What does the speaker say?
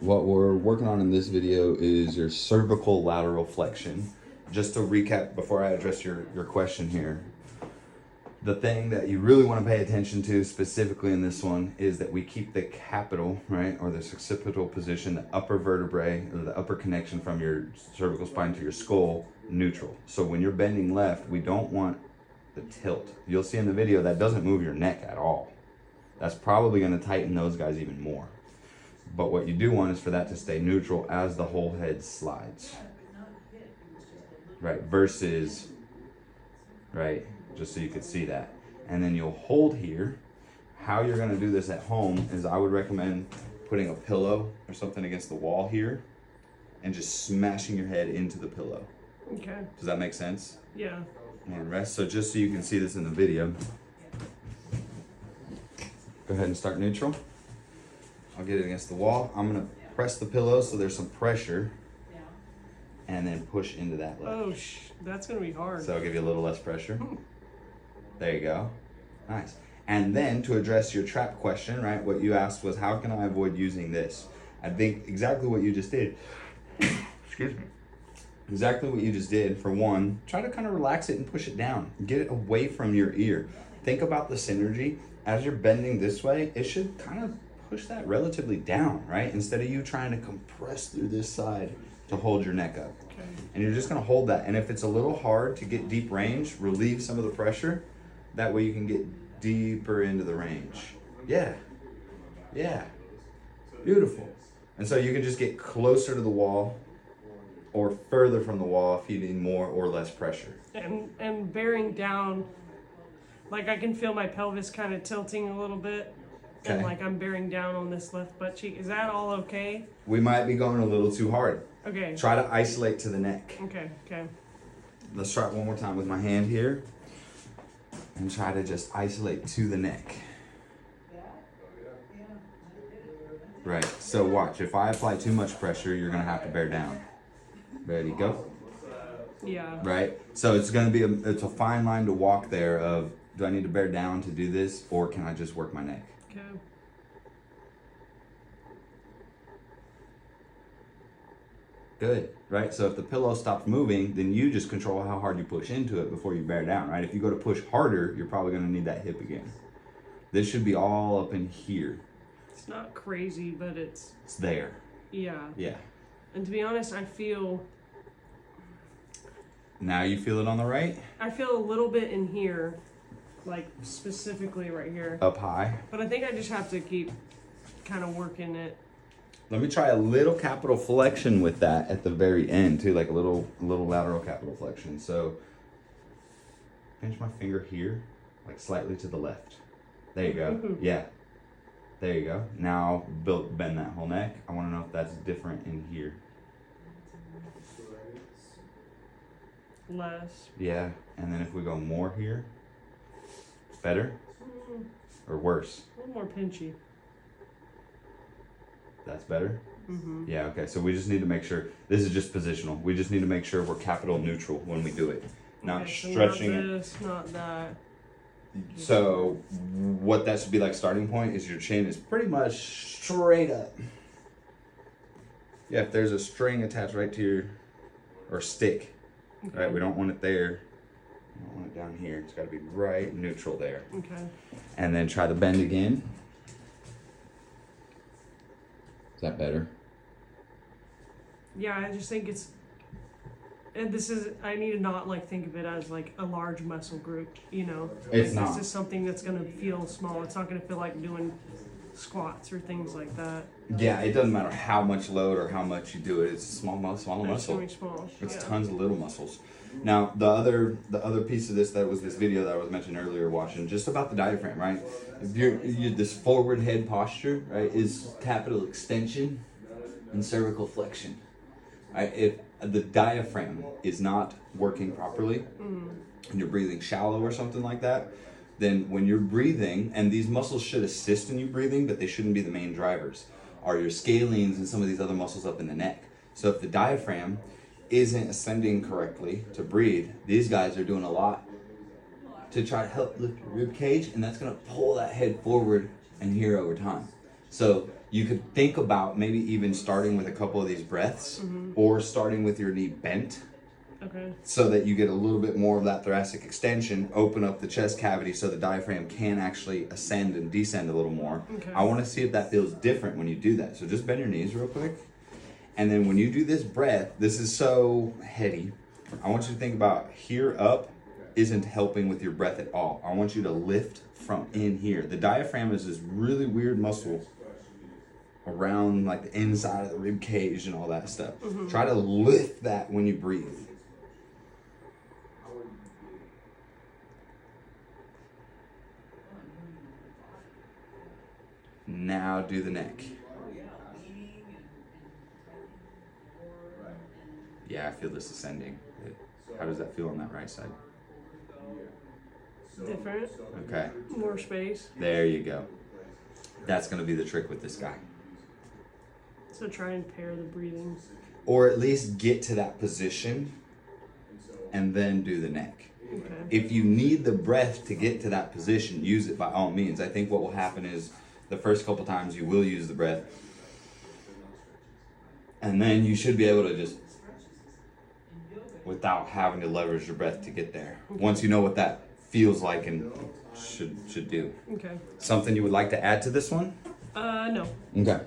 what we're working on in this video is your cervical lateral flexion. Just to recap before I address your question here, the thing that you really want to pay attention to specifically in this one is that we keep the capital, right, or the occipital position, the upper vertebrae, or the upper connection from your cervical spine to your skull, neutral. So when you're bending left, we don't want the tilt. You'll see in the video that doesn't move your neck at all. That's probably going to tighten those guys even more. But what you do want is for that to stay neutral as the whole head slides. Right, versus, right, just so you could see that. And then you'll hold here. How you're gonna do this at home is I would recommend putting a pillow or something against the wall here and just smashing your head into the pillow. Okay. Does that make sense? Yeah. And rest. So just so you can see this in the video, go ahead and start neutral. I'll get it against the wall. I'm gonna press the pillow so there's some pressure and then push into that leg. Oh, that's gonna be hard. So I'll give you a little less pressure. There you go. Nice. And then to address your trap question, right, what you asked was, how can I avoid using this? I think exactly what you just did. Excuse me. Exactly what you just did. For one, try to kind of relax it and push it down. Get it away from your ear. Think about the synergy. As you're bending this way, it should kind of push that relatively down, right? Instead of you trying to compress through this side to hold your neck up. Okay. And you're just gonna hold that. And if it's a little hard to get deep range, relieve some of the pressure. That way you can get deeper into the range. Yeah, yeah, beautiful. And so you can just get closer to the wall or further from the wall if you need more or less pressure. And bearing down, like I can feel my pelvis kind of tilting a little bit. Okay. And like I'm bearing down on this left butt cheek. Is that all okay? We might be going a little too hard. Okay. Try to isolate to the neck. Okay, okay. Let's try it one more time with my hand here. And try to just isolate to the neck. Right, so watch. If I apply too much pressure, you're gonna have to bear down. Ready, go. Yeah. Right, so it's gonna be it's a fine line to walk there of, do I need to bear down to do this, or can I just work my neck? Okay. Good, right? So if the pillow stops moving, then you just control how hard you push into it before you bear down, right? If you go to push harder, you're probably gonna need that hip again. This should be all up in here. It's not crazy, but it's there. Yeah. Yeah. And to be honest, I feel Now you feel it on the right? a little bit in here, like specifically right here. Up high. But I think I just have to keep kind of working it. Let me try a little capital flexion with that at the very end too, like a little lateral capital flexion. So pinch my finger here, like slightly to the left. There you go. Yeah. There you go. Now bend that whole neck. I want to know if that's different in here. Less. Yeah. And then if we go more here, better or worse? A little more pinchy. That's better? Mm-hmm. Yeah, okay. So we just need to make sure, this is just positional. We just need to make sure we're capital neutral when we do it. Not Okay, so stretching not this, not that. it. So what that should be like starting point is your chin is pretty much straight up. Yeah, if there's a string attached right to your, or stick, Okay. right? We don't want it there. We don't want it down here. It's got to be right neutral there. Okay. And then try the bend again. Is that better? Yeah, I just think it's, and this is, I need to not like think of it as like a large muscle group, you know? It's like, not. This is something that's going to feel small. It's not going to feel like doing squats or things like that. Yeah, it doesn't matter how much load or how much you do it. It's a small It's muscle. really small. It's Yeah. tons of little muscles. Now, the other piece of this that was this video that I was mentioning earlier watching, just about the diaphragm, right? If you're this forward head posture, right, is capital extension and cervical flexion. Right? If the diaphragm is not working properly and you're breathing shallow or something like that, then when you're breathing, and these muscles should assist in you breathing, but they shouldn't be the main drivers, are your scalenes and some of these other muscles up in the neck. So if the diaphragm isn't ascending correctly to breathe, these guys are doing a lot to try to help lift your rib cage, and that's going to pull that head forward and here over time. So you could think about maybe even starting with a couple of these breaths or starting with your knee bent. Okay. So that you get a little bit more of that thoracic extension, open up the chest cavity so the diaphragm can actually ascend and descend a little more. Okay. I want to see if that feels different when you do that. So just bend your knees real quick. And then when you do this breath, this is so heady. I want you to think about here up isn't helping with your breath at all. I want you to lift from in here. The diaphragm is this really weird muscle around like the inside of the rib cage and all that stuff. Try to lift that when you breathe. Now do the neck. Yeah, I feel this ascending. How does that feel on that right side? Different. Okay. More space. There you go. That's going to be the trick with this guy. So try and pair the breathing. Or at least get to that position and then do the neck. Okay. If you need the breath to get to that position, use it by all means. I think what will happen is the first couple times you will use the breath. And then you should be able to just, without having to leverage your breath to get there. Once you know what that feels like and should do. Okay. Something you would like to add to this one? No. Okay.